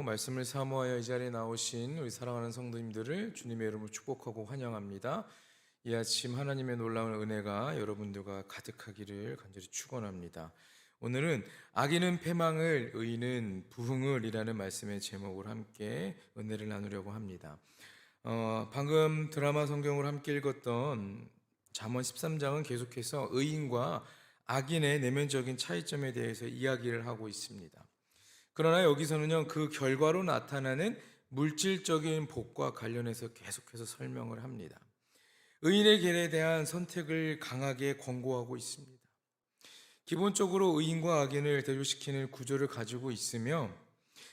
말씀을 사모하여 이 자리에 나오신 우리 사랑하는 성도님들을 주님의 이름으로 축복하고 환영합니다. 이 아침 하나님의 놀라운 은혜가 여러분들과 가득하기를 간절히 축원합니다. 오늘은 악인은 패망을 의인은 부흥을 이라는 말씀의 제목을 함께 은혜를 나누려고 합니다. 방금 드라마 성경을 함께 읽었던 잠언 13장은 계속해서 의인과 악인의 내면적인 차이점에 대해서 이야기를 하고 있습니다. 그러나 여기서는요, 그 결과로 나타나는 물질적인 복과 관련해서 계속해서 설명을 합니다. 의인의 길에 대한 선택을 강하게 권고하고 있습니다. 기본적으로 의인과 악인을 대조시키는 구조를 가지고 있으며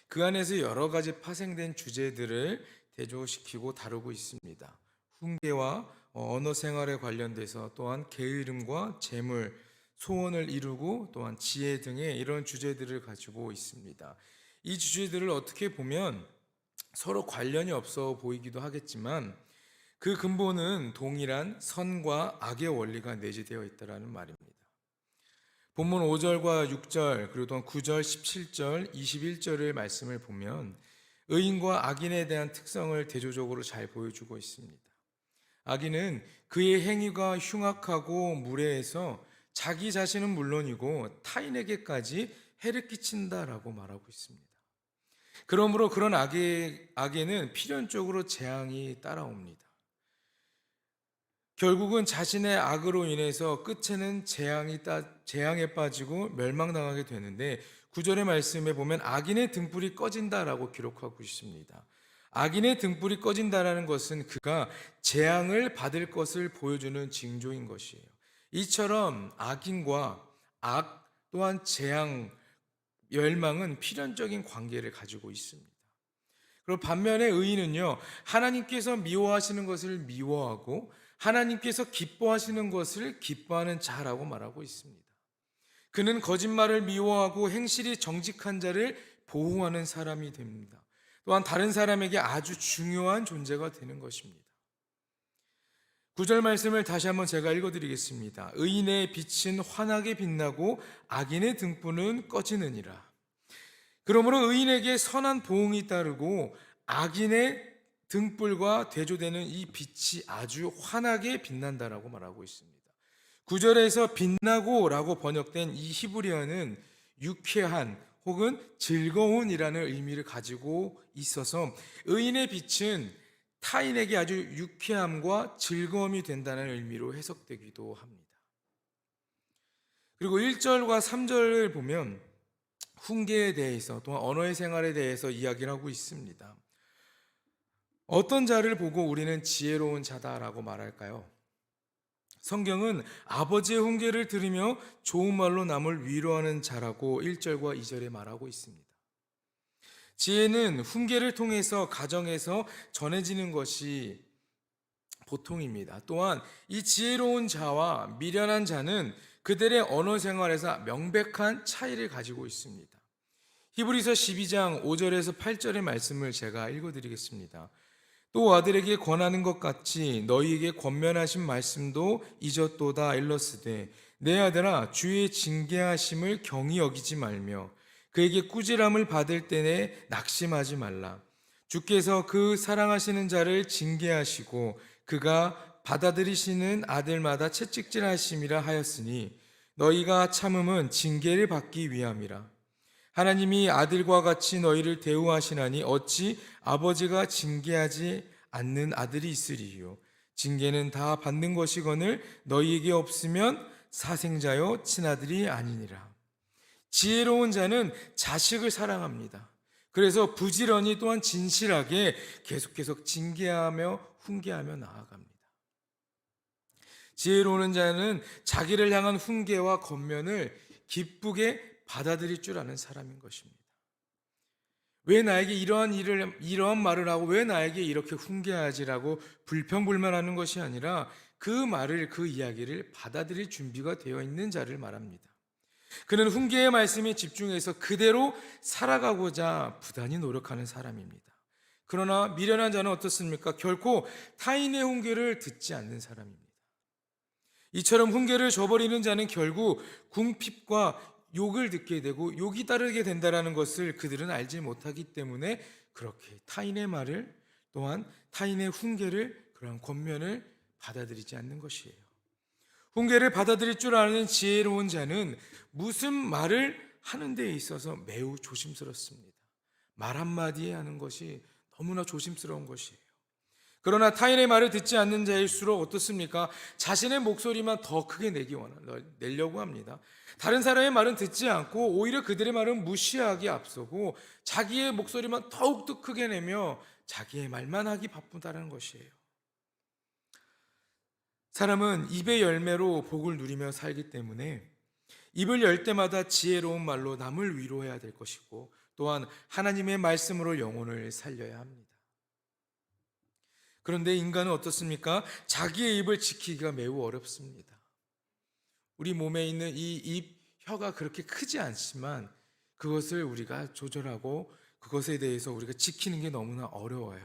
그 안에서 여러 가지 파생된 주제들을 대조시키고 다루고 있습니다. 훈계와 언어 생활에 관련돼서 또한 게으름과 재물, 소원을 이루고 또한 지혜 등의 이런 주제들을 가지고 있습니다. 이 주제들을 어떻게 보면 서로 관련이 없어 보이기도 하겠지만 그 근본은 동일한 선과 악의 원리가 내재되어 있다는 말입니다. 본문 5절과 6절 그리고 또한 9절, 17절, 21절의 말씀을 보면 의인과 악인에 대한 특성을 대조적으로 잘 보여주고 있습니다. 악인은 그의 행위가 흉악하고 무례해서 자기 자신은 물론이고 타인에게까지 해를 끼친다라고 말하고 있습니다. 그러므로 그런 악에는 필연적으로 재앙이 따라옵니다. 결국은 자신의 악으로 인해서 끝에는 재앙에 빠지고 멸망당하게 되는데 9절의 말씀에 보면 악인의 등불이 꺼진다라고 기록하고 있습니다. 악인의 등불이 꺼진다라는 것은 그가 재앙을 받을 것을 보여주는 징조인 것이에요. 이처럼 악인과 악 또한 재앙, 멸망은 필연적인 관계를 가지고 있습니다. 그리고 반면에 의인은요, 하나님께서 미워하시는 것을 미워하고 하나님께서 기뻐하시는 것을 기뻐하는 자라고 말하고 있습니다. 그는 거짓말을 미워하고 행실이 정직한 자를 보호하는 사람이 됩니다. 또한 다른 사람에게 아주 중요한 존재가 되는 것입니다. 9절 말씀을 다시 한번 제가 읽어드리겠습니다. 의인의 빛은 환하게 빛나고 악인의 등불은 꺼지느니라. 그러므로 의인에게 선한 보응이 따르고 악인의 등불과 대조되는 이 빛이 아주 환하게 빛난다라고 말하고 있습니다. 9절에서 빛나고 라고 번역된 이 히브리어는 유쾌한 혹은 즐거운이라는 의미를 가지고 있어서 의인의 빛은 타인에게 아주 유쾌함과 즐거움이 된다는 의미로 해석되기도 합니다. 그리고 1절과 3절을 보면 훈계에 대해서 또한 언어의 생활에 대해서 이야기를 하고 있습니다. 어떤 자를 보고 우리는 지혜로운 자다라고 말할까요? 성경은 아버지의 훈계를 들으며 좋은 말로 남을 위로하는 자라고 1절과 2절에 말하고 있습니다. 지혜는 훈계를 통해서 가정에서 전해지는 것이 보통입니다. 또한 이 지혜로운 자와 미련한 자는 그들의 언어 생활에서 명백한 차이를 가지고 있습니다. 히브리서 12장 5절에서 8절의 말씀을 제가 읽어드리겠습니다. 또 아들에게 권하는 것 같이 너희에게 권면하신 말씀도 잊었도다 일러스되 내 아들아 주의 징계하심을 경히 여기지 말며 그에게 꾸지람을 받을 때에 낙심하지 말라. 주께서 그 사랑하시는 자를 징계하시고 그가 받아들이시는 아들마다 채찍질하심이라 하였으니 너희가 참음은 징계를 받기 위함이라. 하나님이 아들과 같이 너희를 대우하시나니 어찌 아버지가 징계하지 않는 아들이 있으리요. 징계는 다 받는 것이거늘 너희에게 없으면 사생자요 친아들이 아니니라. 지혜로운 자는 자식을 사랑합니다. 그래서 부지런히 또한 진실하게 계속해서 징계하며 훈계하며 나아갑니다. 지혜로운 자는 자기를 향한 훈계와 권면을 기쁘게 받아들일 줄 아는 사람인 것입니다. 왜 나에게 이러한 말을 하고 왜 나에게 이렇게 훈계하지라고 불평불만하는 것이 아니라 그 말을, 그 이야기를 받아들일 준비가 되어 있는 자를 말합니다. 그는 훈계의 말씀에 집중해서 그대로 살아가고자 부단히 노력하는 사람입니다. 그러나 미련한 자는 어떻습니까? 결코 타인의 훈계를 듣지 않는 사람입니다. 이처럼 훈계를 저버리는 자는 결국 궁핍과 욕을 듣게 되고 욕이 따르게 된다는 것을 그들은 알지 못하기 때문에 그렇게 타인의 말을, 또한 타인의 훈계를, 그러한 권면을 받아들이지 않는 것이에요. 훈계를 받아들일 줄 아는 지혜로운 자는 무슨 말을 하는 데 있어서 매우 조심스럽습니다. 말 한마디에 하는 것이 너무나 조심스러운 것이에요. 그러나 타인의 말을 듣지 않는 자일수록 어떻습니까? 자신의 목소리만 더 크게 내려고 합니다. 다른 사람의 말은 듣지 않고 오히려 그들의 말은 무시하기 앞서고 자기의 목소리만 더욱더 크게 내며 자기의 말만 하기 바쁘다는 것이에요. 사람은 입의 열매로 복을 누리며 살기 때문에 입을 열 때마다 지혜로운 말로 남을 위로해야 될 것이고, 또한 하나님의 말씀으로 영혼을 살려야 합니다. 그런데 인간은 어떻습니까? 자기의 입을 지키기가 매우 어렵습니다. 우리 몸에 있는 이 입, 혀가 그렇게 크지 않지만 그것을 우리가 조절하고 그것에 대해서 우리가 지키는 게 너무나 어려워요.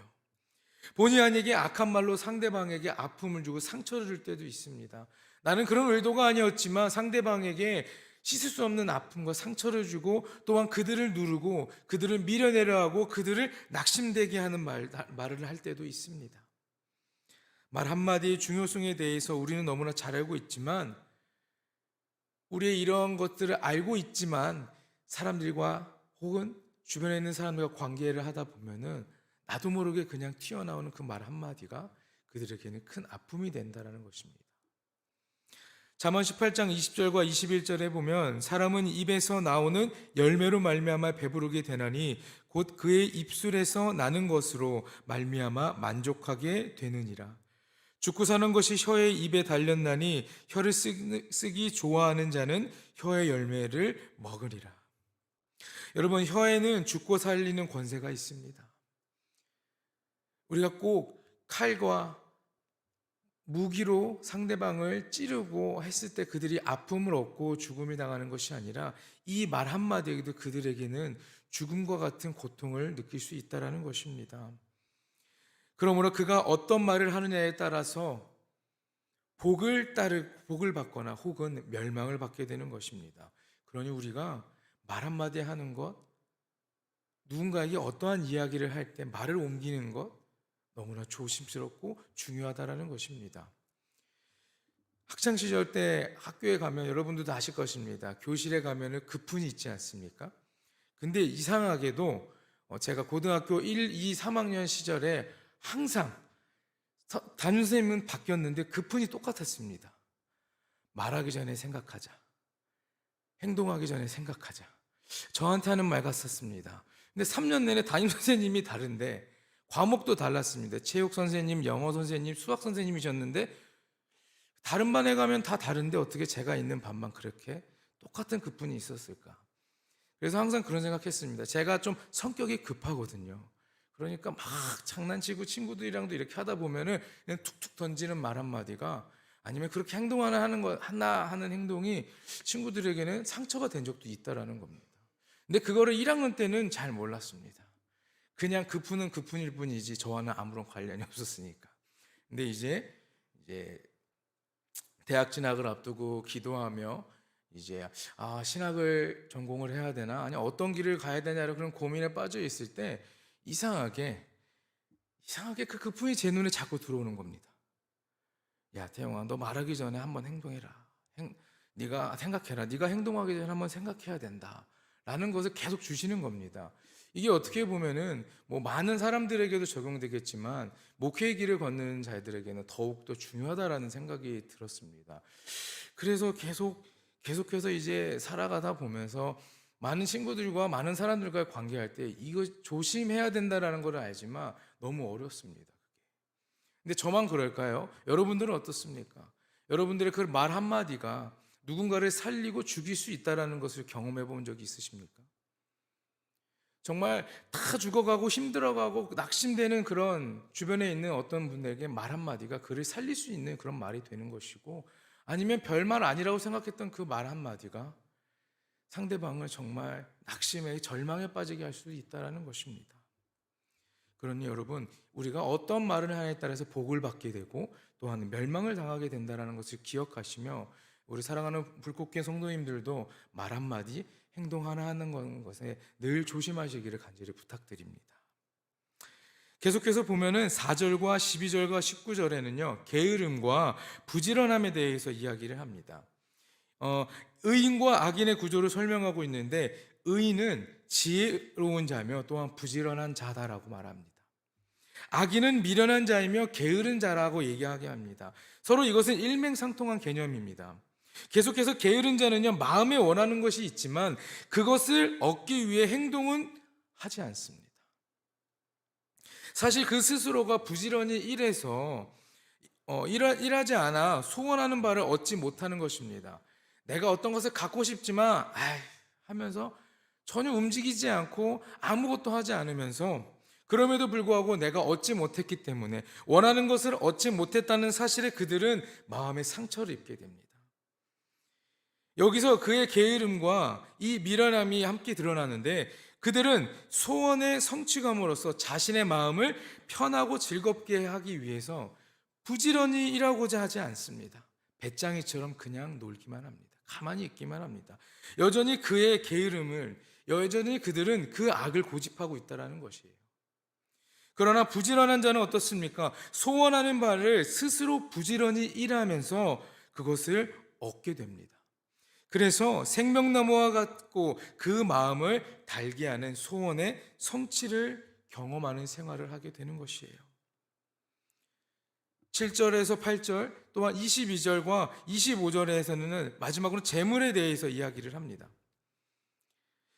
본의 아니게 악한 말로 상대방에게 아픔을 주고 상처를 줄 때도 있습니다. 나는 그런 의도가 아니었지만 상대방에게 씻을 수 없는 아픔과 상처를 주고, 또한 그들을 누르고 그들을 밀어내려 하고 그들을 낙심되게 하는 말을 할 때도 있습니다. 말 한마디의 중요성에 대해서 우리는 너무나 잘 알고 있지만, 우리의 이런 것들을 알고 있지만 사람들과 혹은 주변에 있는 사람들과 관계를 하다 보면은 나도 모르게 그냥 튀어나오는 그 말 한마디가 그들에게는 큰 아픔이 된다는 것입니다. 잠언 18장 20절과 21절에 보면 사람은 입에서 나오는 열매로 말미암아 배부르게 되나니 곧 그의 입술에서 나는 것으로 말미암아 만족하게 되느니라. 죽고 사는 것이 혀의 입에 달렸나니 혀를 쓰기 좋아하는 자는 혀의 열매를 먹으리라. 여러분, 혀에는 죽고 살리는 권세가 있습니다. 우리가 꼭 칼과 무기로 상대방을 찌르고 했을 때 그들이 아픔을 얻고 죽음을 당하는 것이 아니라 이 말 한마디에도 그들에게는 죽음과 같은 고통을 느낄 수 있다는 것입니다. 그러므로 그가 어떤 말을 하느냐에 따라서 복을 받거나 혹은 멸망을 받게 되는 것입니다. 그러니 우리가 말 한마디 하는 것, 누군가에게 어떠한 이야기를 할 때 말을 옮기는 것 너무나 조심스럽고 중요하다는 것입니다. 학창시절 때 학교에 가면 여러분들도 아실 것입니다. 교실에 가면 급훈이 있지 않습니까? 근데 이상하게도 제가 고등학교 1, 2, 3학년 시절에 항상 담임선생님은 바뀌었는데 급훈이 똑같았습니다. 말하기 전에 생각하자. 행동하기 전에 생각하자. 저한테 하는 말 같았습니다. 근데 3년 내내 담임선생님이 다른데 과목도 달랐습니다. 체육 선생님, 영어 선생님, 수학 선생님이셨는데 다른 반에 가면 다 다른데 어떻게 제가 있는 반만 그렇게 똑같은 급분이 있었을까? 그래서 항상 그런 생각했습니다. 제가 좀 성격이 급하거든요. 그러니까 막 장난치고 친구들이랑도 이렇게 하다 보면은 그냥 툭툭 던지는 말 한마디가, 아니면 그렇게 하는 행동이 친구들에게는 상처가 된 적도 있다라는 겁니다. 근데 그거를 1학년 때는 잘 몰랐습니다. 그냥 급훈은 급훈일 뿐이지 저와는 아무런 관련이 없었으니까. 근데 이제 대학 진학을 앞두고 기도하며 이제 신학을 전공을 해야 되나, 아니 어떤 길을 가야 되냐를 그런 고민에 빠져 있을 때 이상하게 그 급훈이 제 눈에 자꾸 들어오는 겁니다. 야 태영아, 너 말하기 전에 한번 행동해라. 네가 생각해라. 네가 행동하기 전에 한번 생각해야 된다. 라는 것을 계속 주시는 겁니다. 이게 어떻게 보면은 많은 사람들에게도 적용되겠지만 목회의 길을 걷는 자들에게는 더욱더 중요하다라는 생각이 들었습니다. 그래서 계속해서 이제 살아가다 보면서 많은 친구들과 많은 사람들과 관계할 때 이거 조심해야 된다라는 걸 알지만 너무 어렵습니다. 근데 저만 그럴까요? 여러분들은 어떻습니까? 여러분들의 그 말 한마디가 누군가를 살리고 죽일 수 있다는 것을 경험해 본 적이 있으십니까? 정말 다 죽어가고 힘들어가고 낙심되는 그런 주변에 있는 어떤 분들에게 말 한마디가 그를 살릴 수 있는 그런 말이 되는 것이고, 아니면 별말 아니라고 생각했던 그 말 한마디가 상대방을 정말 낙심에 절망에 빠지게 할 수도 있다는 것입니다. 그러니 여러분, 우리가 어떤 말을 하냐에 따라서 복을 받게 되고 또한 멸망을 당하게 된다는 것을 기억하시며 우리 사랑하는 불꽃교 성도님들도 말 한마디, 행동 하나 하는 것에 늘 조심하시기를 간절히 부탁드립니다. 계속해서 보면은 4절과 12절과 19절에는요, 게으름과 부지런함에 대해서 이야기를 합니다. 의인과 악인의 구조를 설명하고 있는데, 의인은 지혜로운 자며 또한 부지런한 자다라고 말합니다. 악인은 미련한 자이며 게으른 자라고 얘기하게 합니다. 서로 이것은 일맥상통한 개념입니다. 계속해서 게으른 자는요, 마음에 원하는 것이 있지만 그것을 얻기 위해 행동은 하지 않습니다. 사실 그 스스로가 부지런히 일하지 않아 소원하는 바를 얻지 못하는 것입니다. 내가 어떤 것을 갖고 싶지만 하면서 전혀 움직이지 않고 아무것도 하지 않으면서, 그럼에도 불구하고 내가 얻지 못했기 때문에, 원하는 것을 얻지 못했다는 사실에 그들은 마음의 상처를 입게 됩니다. 여기서 그의 게으름과 이 미련함이 함께 드러나는데, 그들은 소원의 성취감으로써 자신의 마음을 편하고 즐겁게 하기 위해서 부지런히 일하고자 하지 않습니다. 배짱이처럼 그냥 놀기만 합니다. 가만히 있기만 합니다. 여전히 그들은 그 악을 고집하고 있다는 것이에요. 그러나 부지런한 자는 어떻습니까? 소원하는 바를 스스로 부지런히 일하면서 그것을 얻게 됩니다. 그래서 생명나무와 같고 그 마음을 달게 하는 소원의 성취를 경험하는 생활을 하게 되는 것이에요. 7절에서 8절, 또한 22절과 25절에서는 마지막으로 재물에 대해서 이야기를 합니다.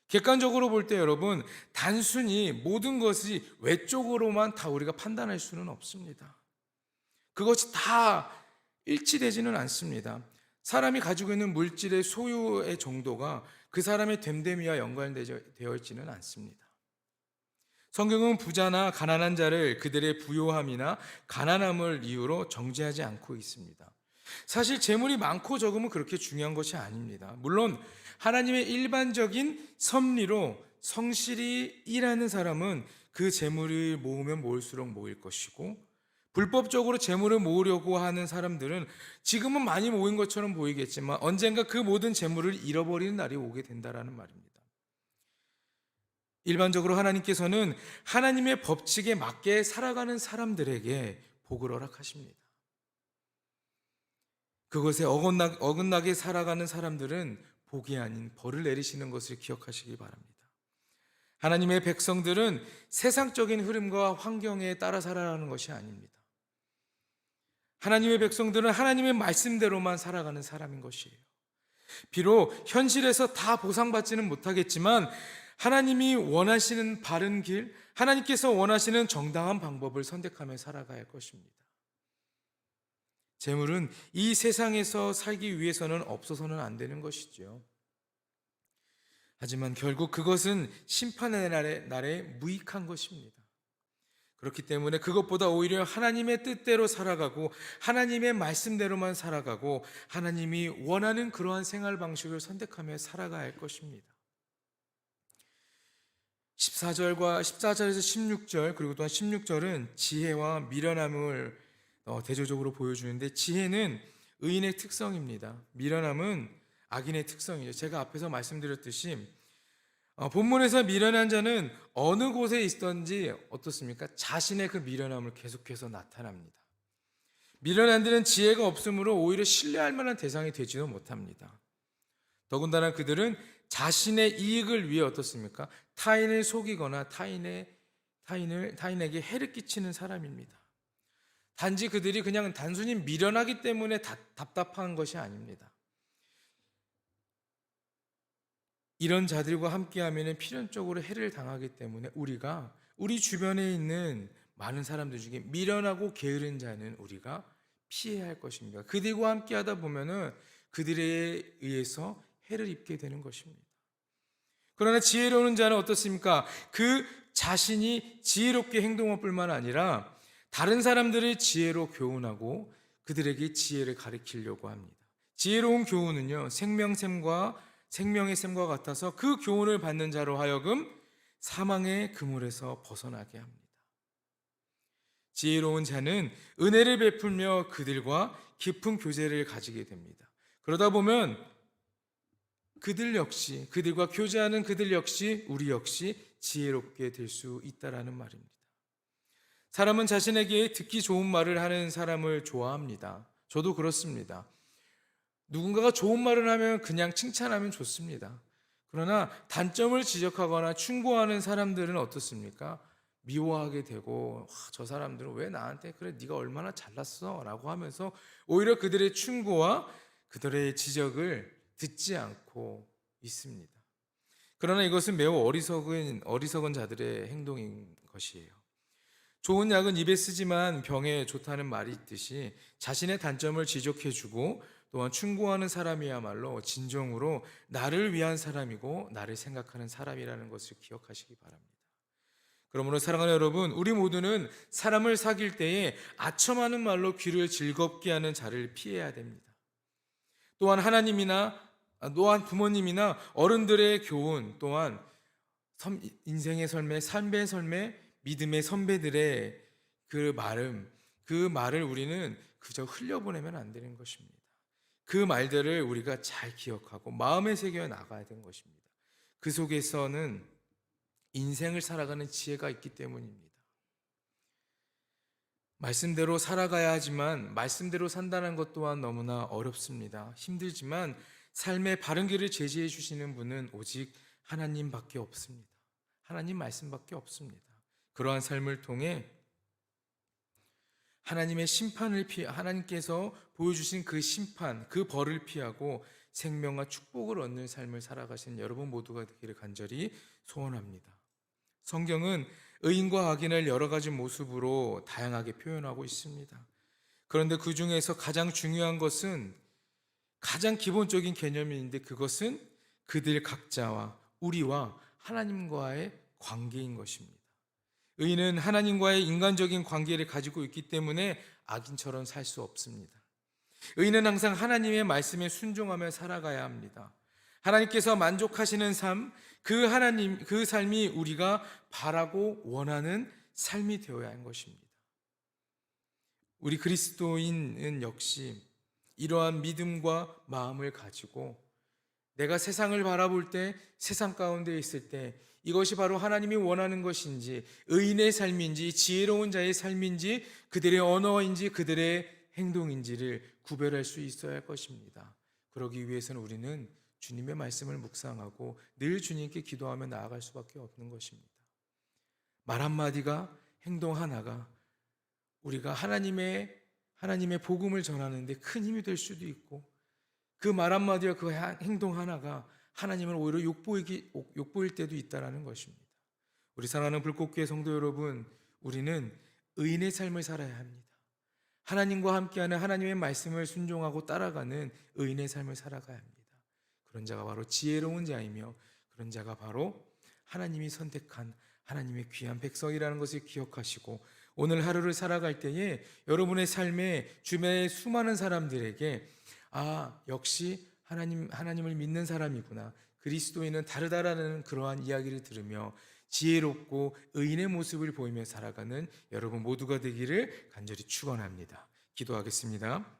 객관적으로 볼 때 여러분, 단순히 모든 것이 외적으로만 다 우리가 판단할 수는 없습니다. 그것이 다 일치되지는 않습니다. 사람이 가지고 있는 물질의 소유의 정도가 그 사람의 됨됨이와 연관되어 있지는 않습니다. 성경은 부자나 가난한 자를 그들의 부요함이나 가난함을 이유로 정죄하지 않고 있습니다. 사실 재물이 많고 적으면 그렇게 중요한 것이 아닙니다. 물론 하나님의 일반적인 섭리로 성실히 일하는 사람은 그 재물을 모으면 모을수록 모일 것이고, 불법적으로 재물을 모으려고 하는 사람들은 지금은 많이 모인 것처럼 보이겠지만 언젠가 그 모든 재물을 잃어버리는 날이 오게 된다라는 말입니다. 일반적으로 하나님께서는 하나님의 법칙에 맞게 살아가는 사람들에게 복을 허락하십니다. 그것에 어긋나게 살아가는 사람들은 복이 아닌 벌을 내리시는 것을 기억하시기 바랍니다. 하나님의 백성들은 세상적인 흐름과 환경에 따라 살아가는 것이 아닙니다. 하나님의 백성들은 하나님의 말씀대로만 살아가는 사람인 것이에요. 비록 현실에서 다 보상받지는 못하겠지만 하나님이 원하시는 바른 길, 하나님께서 원하시는 정당한 방법을 선택하며 살아가야 할 것입니다. 재물은 이 세상에서 살기 위해서는 없어서는 안 되는 것이죠. 하지만 결국 그것은 심판의 날에 무익한 것입니다. 그렇기 때문에 그것보다 오히려 하나님의 뜻대로 살아가고 하나님의 말씀대로만 살아가고 하나님이 원하는 그러한 생활 방식을 선택하며 살아가야 할 것입니다. 14절에서 16절, 그리고 또한 16절은 지혜와 미련함을 대조적으로 보여주는데, 지혜는 의인의 특성입니다. 미련함은 악인의 특성이죠. 제가 앞에서 말씀드렸듯이 본문에서 미련한 자는 어느 곳에 있던지 어떻습니까? 자신의 그 미련함을 계속해서 나타납니다. 미련한 자는 지혜가 없으므로 오히려 신뢰할 만한 대상이 되지도 못합니다. 더군다나 그들은 자신의 이익을 위해 어떻습니까? 타인을 속이거나 타인에게 해를 끼치는 사람입니다. 단지 그들이 그냥 단순히 미련하기 때문에 답답한 것이 아닙니다. 이런 자들과 함께하면 필연적으로 해를 당하기 때문에 우리 주변에 있는 많은 사람들 중에 미련하고 게으른 자는 우리가 피해야 할 것입니다. 그들과 함께하다 보면은 그들에 의해서 해를 입게 되는 것입니다. 그러나 지혜로운 자는 어떻습니까? 그 자신이 지혜롭게 행동할 뿐만 아니라 다른 사람들의 지혜로 교훈하고 그들에게 지혜를 가르치려고 합니다. 지혜로운 교훈은요, 생명의 샘과 같아서 그 교훈을 받는 자로 하여금 사망의 그물에서 벗어나게 합니다. 지혜로운 자는 은혜를 베풀며 그들과 깊은 교제를 가지게 됩니다. 그러다 보면 그들 역시, 그들과 교제하는 그들 역시, 우리 역시 지혜롭게 될 수 있다라는 말입니다. 사람은 자신에게 듣기 좋은 말을 하는 사람을 좋아합니다. 저도 그렇습니다. 누군가가 좋은 말을 하면 그냥 칭찬하면 좋습니다. 그러나 단점을 지적하거나 충고하는 사람들은 어떻습니까? 미워하게 되고, 저 사람들은 왜 나한테 그래, 네가 얼마나 잘났어 라고 하면서 오히려 그들의 충고와 그들의 지적을 듣지 않고 있습니다. 그러나 이것은 매우 어리석은 자들의 행동인 것이에요. 좋은 약은 입에 쓰지만 병에 좋다는 말이 있듯이 자신의 단점을 지적해주고 또한 충고하는 사람이야말로 진정으로 나를 위한 사람이고 나를 생각하는 사람이라는 것을 기억하시기 바랍니다. 그러므로 사랑하는 여러분, 우리 모두는 사람을 사귈 때에 아첨하는 말로 귀를 즐겁게 하는 자를 피해야 됩니다. 또한 또한 부모님이나 어른들의 교훈, 또한 인생의 삶의 삶의 믿음의 선배들의 그 말을 우리는 그저 흘려보내면 안 되는 것입니다. 그 말들을 우리가 잘 기억하고 마음에 새겨 나가야 되는 것입니다. 그 속에서는 인생을 살아가는 지혜가 있기 때문입니다. 말씀대로 살아가야 하지만 말씀대로 산다는 것 또한 너무나 어렵습니다. 힘들지만 삶의 바른 길을 제시해 주시는 분은 오직 하나님밖에 없습니다. 하나님 말씀밖에 없습니다. 그러한 삶을 통해 하나님께서 보여주신 그 심판, 그 벌을 피하고 생명과 축복을 얻는 삶을 살아가신 여러분 모두가 되기를 간절히 소원합니다. 성경은 의인과 악인을 여러 가지 모습으로 다양하게 표현하고 있습니다. 그런데 그 중에서 가장 중요한 것은 가장 기본적인 개념인데 그것은 그들 각자와 우리와 하나님과의 관계인 것입니다. 의인은 하나님과의 인간적인 관계를 가지고 있기 때문에 악인처럼 살 수 없습니다. 의인은 항상 하나님의 말씀에 순종하며 살아가야 합니다. 하나님께서 만족하시는 삶, 그 삶이 우리가 바라고 원하는 삶이 되어야 하는 것입니다. 우리 그리스도인은 역시 이러한 믿음과 마음을 가지고 내가 세상을 바라볼 때, 세상 가운데 있을 때 이것이 바로 하나님이 원하는 것인지, 의인의 삶인지, 지혜로운 자의 삶인지, 그들의 언어인지, 그들의 행동인지를 구별할 수 있어야 할 것입니다. 그러기 위해서는 우리는 주님의 말씀을 묵상하고 늘 주님께 기도하며 나아갈 수밖에 없는 것입니다. 말 한마디가, 행동 하나가 우리가 하나님의 복음을 전하는데 큰 힘이 될 수도 있고, 그 말 한마디와 그 행동 하나가 하나님을 오히려 욕보일 때도 있다는 것입니다. 우리 사랑하는 불꽃교회 성도 여러분, 우리는 의인의 삶을 살아야 합니다. 하나님과 함께하는 하나님의 말씀을 순종하고 따라가는 의인의 삶을 살아가야 합니다. 그런 자가 바로 지혜로운 자이며 그런 자가 바로 하나님이 선택한 하나님의 귀한 백성이라는 것을 기억하시고 오늘 하루를 살아갈 때에 여러분의 삶에 주변의 수많은 사람들에게 역시 하나님을 믿는 사람이구나, 그리스도인은 다르다라는 그러한 이야기를 들으며 지혜롭고 의인의 모습을 보이며 살아가는 여러분 모두가 되기를 간절히 축원합니다. 기도하겠습니다.